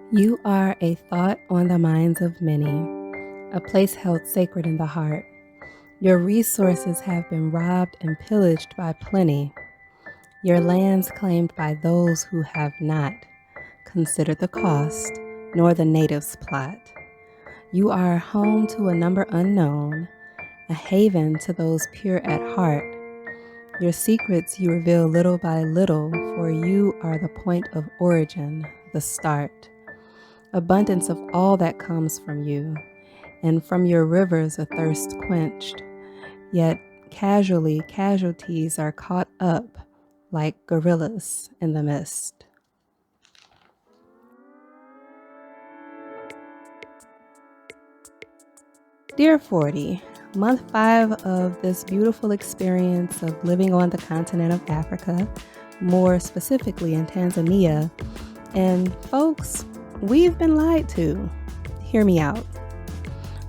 You are a thought on the minds of many, a place held sacred in the heart. Your resources have been robbed and pillaged by plenty, your lands claimed by those who have not considered the cost nor the natives' plot. You are home to a number unknown, a haven to those pure at heart. Your secrets you reveal little by little, for you are the point of origin, the start. Abundance of all that comes from you, and from your rivers a thirst quenched. Yet casualties are caught up like gorillas in the mist. Dear 40, month 5 of this beautiful experience of living on the continent of Africa, more specifically in Tanzania. And folks, we've been lied to. Hear me out.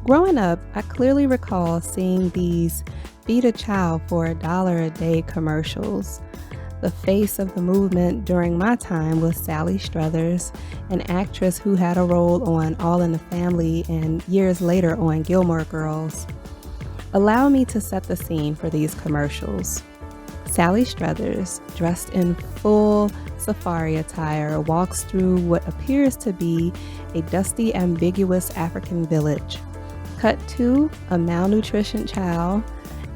Growing up, I clearly recall seeing these feed a child for $1 a day commercials. The face of the movement during my time was Sally Struthers, an actress who had a role on All in the Family and years later on Gilmore Girls. Allow me to set the scene for these commercials. Sally Struthers, dressed in full safari attire, walks through what appears to be a dusty, ambiguous African village. Cut to a malnutrition child,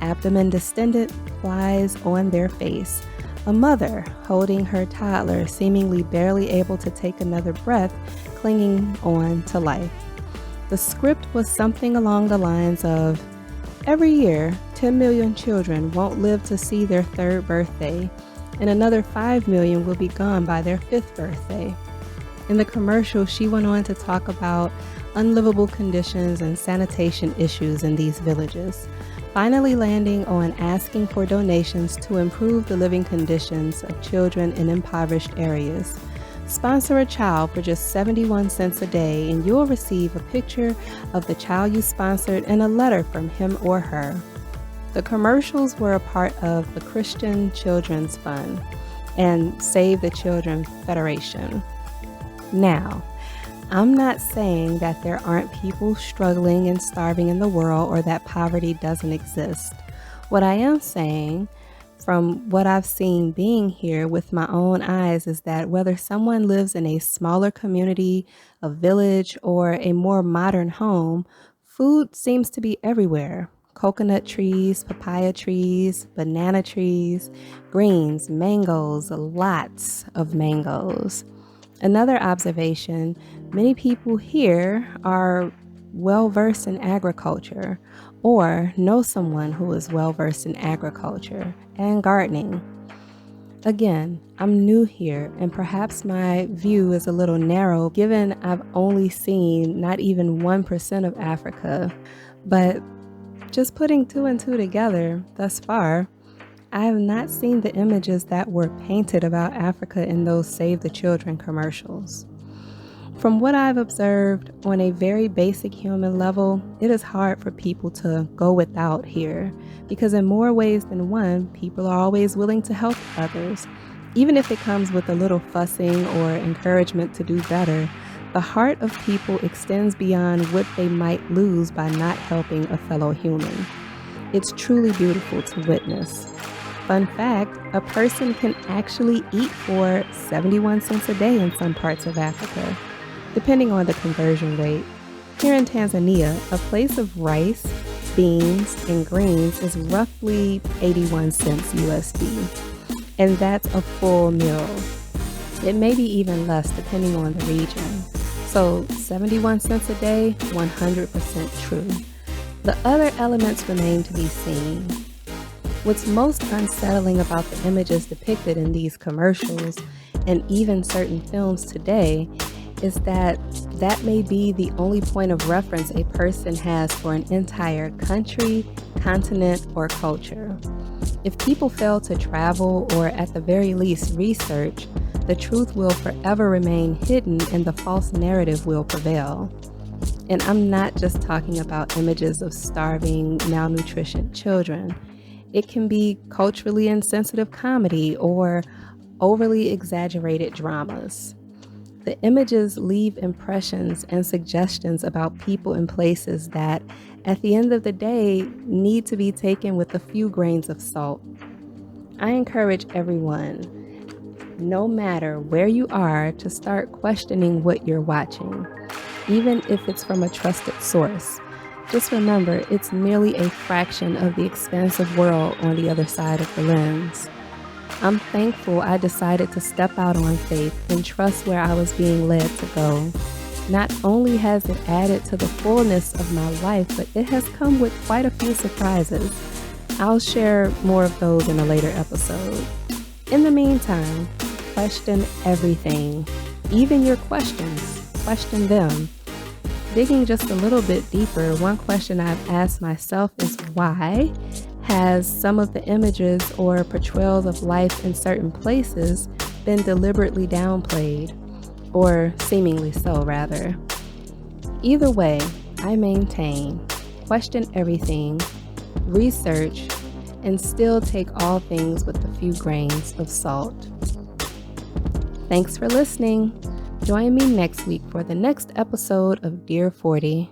abdomen distended, flies on their face. A mother holding her toddler, seemingly barely able to take another breath, clinging on to life. The script was something along the lines of, every year, 10 million children won't live to see their 3rd birthday, and another 5 million will be gone by their 5th birthday. In the commercial, she went on to talk about unlivable conditions and sanitation issues in these villages, finally landing on asking for donations to improve the living conditions of children in impoverished areas. Sponsor a child for just 71 cents a day and you'll receive a picture of the child you sponsored and a letter from him or her. The commercials were a part of the Christian Children's Fund and Save the Children Federation. Now, I'm not saying that there aren't people struggling and starving in the world or that poverty doesn't exist. What I am saying, from what I've seen being here with my own eyes, is that whether someone lives in a smaller community, a village, or a more modern home, food seems to be everywhere. Coconut trees, papaya trees, banana trees, greens, mangoes, lots of mangoes. Another observation, many people here are well-versed in agriculture or know someone who is well-versed in agriculture and gardening. Again, I'm new here and perhaps my view is a little narrow given I've only seen not even 1% of Africa, but just putting 2 and 2 together thus far, I have not seen the images that were painted about Africa in those Save the Children commercials. From what I've observed on a very basic human level, it is hard for people to go without here because in more ways than one, people are always willing to help others. Even if it comes with a little fussing or encouragement to do better, the heart of people extends beyond what they might lose by not helping a fellow human. It's truly beautiful to witness. Fun fact, a person can actually eat for 71 cents a day in some parts of Africa, depending on the conversion rate. Here in Tanzania, a plate of rice, beans, and greens is roughly 81 cents USD, and that's a full meal. It may be even less depending on the region. So 71 cents a day, 100% true. The other elements remain to be seen. What's most unsettling about the images depicted in these commercials and even certain films today is that may be the only point of reference a person has for an entire country, continent, or culture. If people fail to travel or at the very least research, the truth will forever remain hidden and the false narrative will prevail. And I'm not just talking about images of starving, malnutrition children. It can be culturally insensitive comedy or overly exaggerated dramas. The images leave impressions and suggestions about people and places that, at the end of the day, need to be taken with a few grains of salt. I encourage everyone, no matter where you are, to start questioning what you're watching, even if it's from a trusted source. Just remember, it's merely a fraction of the expansive world on the other side of the lens. I'm thankful I decided to step out on faith and trust where I was being led to go. Not only has it added to the fullness of my life, but it has come with quite a few surprises. I'll share more of those in a later episode. In the meantime, question everything, even your questions. Question them. Digging just a little bit deeper, one question I've asked myself is why has some of the images or portrayals of life in certain places been deliberately downplayed, or seemingly so rather? Either way, I maintain, question everything, research, and still take all things with a few grains of salt. Thanks for listening. Join me next week for the next episode of Dear 40.